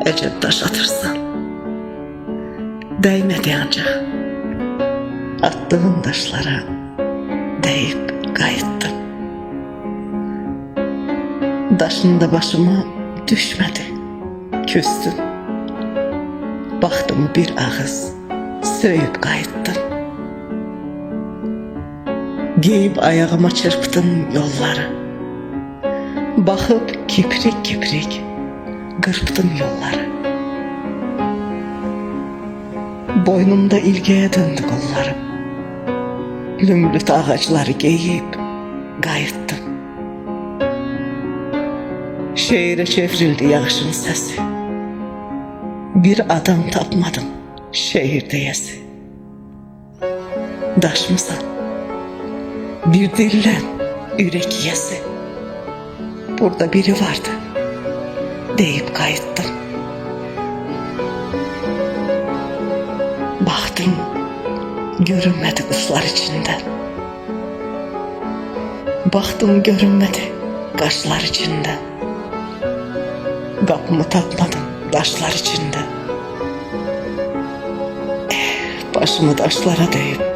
Ecel taş atırsan değmedi ancak. Attığın taşlara değip kayıttım. Daşın da başıma düşmedi, küstüm. Baktım bir ağız söyüp kayıttım. Giyip ayağıma çırptım yolları. Bakıp kiprik kiprik kırptım yolları. Boynumda ilgeye döndü kollarım. Lümlüt ağaçları giyip kayıttım. Şehire çevrildi yağışın sesi. Bir adam tapmadım şehirde yesi. Daş mısan? Bir dille yürek yesi. Burada biri vardı deyip kayıttım. Baktım görünmedi kuşlar içinden. Baktım görünmedi kaşlar içinden. Kapımı tapmadım taşlar içinde. Başımı taşlara değip